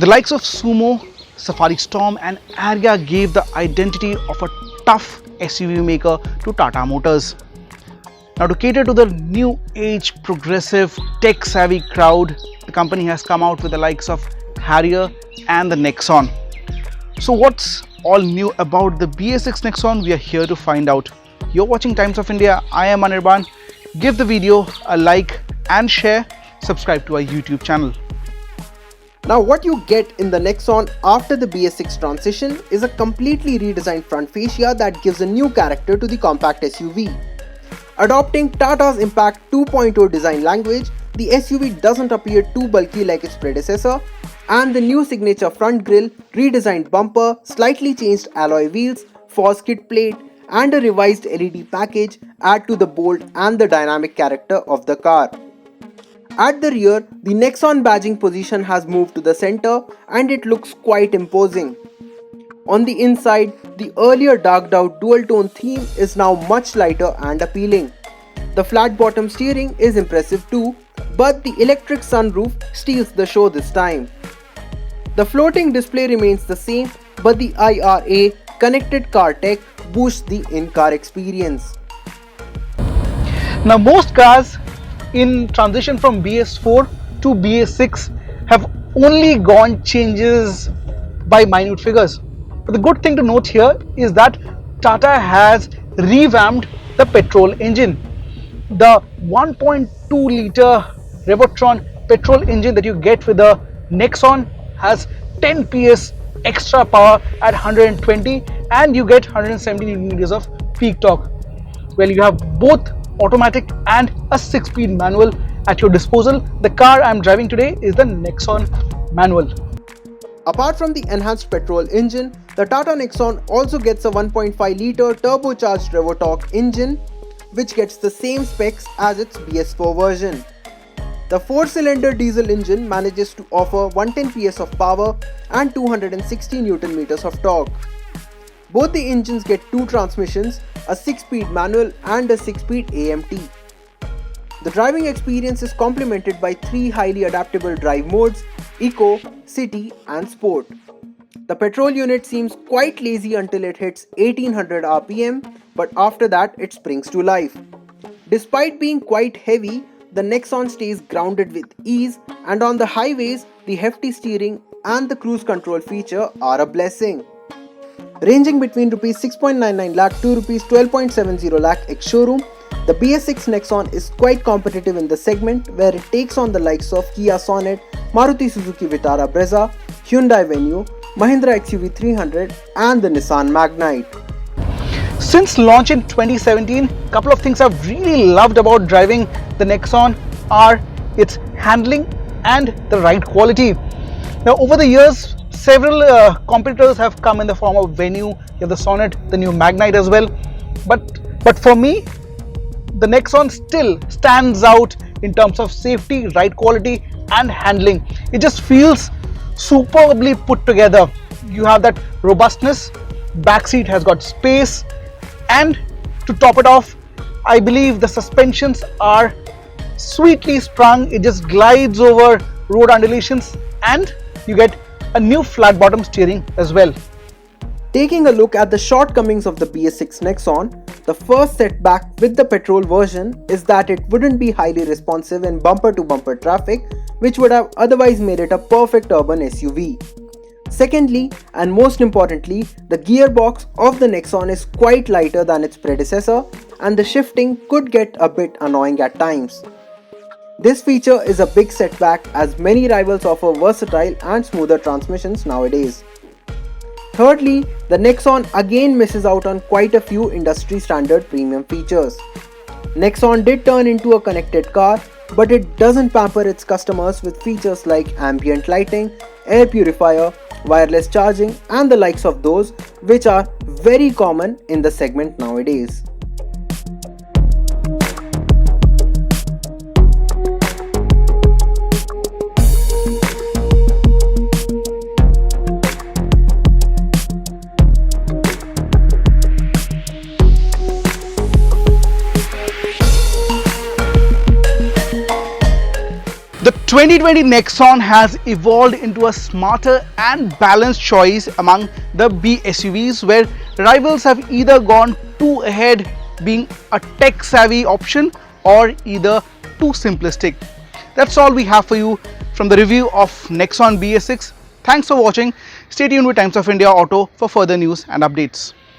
The likes of Sumo, Safari Storm and Ariya gave the identity of a tough SUV maker to Tata Motors. Now, to cater to the new age, progressive, tech savvy crowd, the company has come out with the likes of Harrier and the Nexon. So what's all new about the BS6 Nexon? We are here to find out. You're watching Times of India. I am Anirban. Give the video a like and share. Subscribe to our YouTube channel. Now what you get in the Nexon after the BS6 transition is a completely redesigned front fascia that gives a new character to the compact SUV. Adopting Tata's Impact 2.0 design language, the SUV doesn't appear too bulky like its predecessor, and the new signature front grille, redesigned bumper, slightly changed alloy wheels, force kit plate, and a revised LED package add to the bold and the dynamic character of the car. At the rear, the Nexon badging position has moved to the center and it looks quite imposing. On the inside, the earlier darked out dual tone theme is now much lighter and appealing. The flat bottom steering is impressive too, but the electric sunroof steals the show this time. The floating display remains the same, but the IRA connected car tech boosts the in-car experience. Now, most cars in transition from BS4 to BS6 have only gone changes by minute figures. But the good thing to note here is that Tata has revamped the petrol engine. The 1.2 litre Revotron petrol engine that you get with the Nexon has 10 PS extra power at 120 and you get 170 Nm of peak torque. Well, you have both automatic and a 6-speed manual at your disposal. The car I'm driving today is the Nexon manual. Apart from the enhanced petrol engine, the Tata Nexon also gets a 1.5 litre turbocharged Revotorq engine, which gets the same specs as its BS4 version. The 4-cylinder diesel engine manages to offer 110 PS of power and 260 Nm of torque. Both the engines get two transmissions, a 6-speed manual and a 6-speed AMT. The driving experience is complemented by 3 highly adaptable drive modes: Eco, City and Sport. The petrol unit seems quite lazy until it hits 1800 RPM, but after that it springs to life. Despite being quite heavy, the Nexon stays grounded with ease, and on the highways, the hefty steering and the cruise control feature are a blessing. Ranging between Rs 6.99 lakh to Rs 12.70 lakh ex-showroom, the BS6 Nexon is quite competitive in the segment, where it takes on the likes of Kia Sonet, Maruti Suzuki Vitara Brezza, Hyundai Venue, Mahindra XUV 300 and the Nissan Magnite. Since launch in 2017, a couple of things I've really loved about driving the Nexon are its handling and the ride quality. Now, over the years, several competitors have come in the form of Venue, you have the Sonet, the new Magnite as well. But for me, the Nexon still stands out in terms of safety, ride quality and handling. It just feels superbly put together. You have that robustness, back seat has got space, and to top it off, I believe the suspensions are sweetly sprung. It just glides over road undulations and you get a new flat bottom steering as well. Taking a look at the shortcomings of the BS6 Nexon, the first setback with the petrol version is that it wouldn't be highly responsive in bumper-to-bumper traffic, which would have otherwise made it a perfect urban SUV. Secondly, and most importantly, the gearbox of the Nexon is quite lighter than its predecessor, and the shifting could get a bit annoying at times. This feature is a big setback, as many rivals offer versatile and smoother transmissions nowadays. Thirdly, the Nexon again misses out on quite a few industry standard premium features. Nexon did turn into a connected car, but it doesn't pamper its customers with features like ambient lighting, air purifier, wireless charging and the likes of those, which are very common in the segment nowadays. 2020 Nexon has evolved into a smarter and balanced choice among the B SUVs, where rivals have either gone too ahead, being a tech-savvy option, or either too simplistic. That's all we have for you from the review of Nexon BS6. Thanks for watching. Stay tuned with Times of India Auto for further news and updates.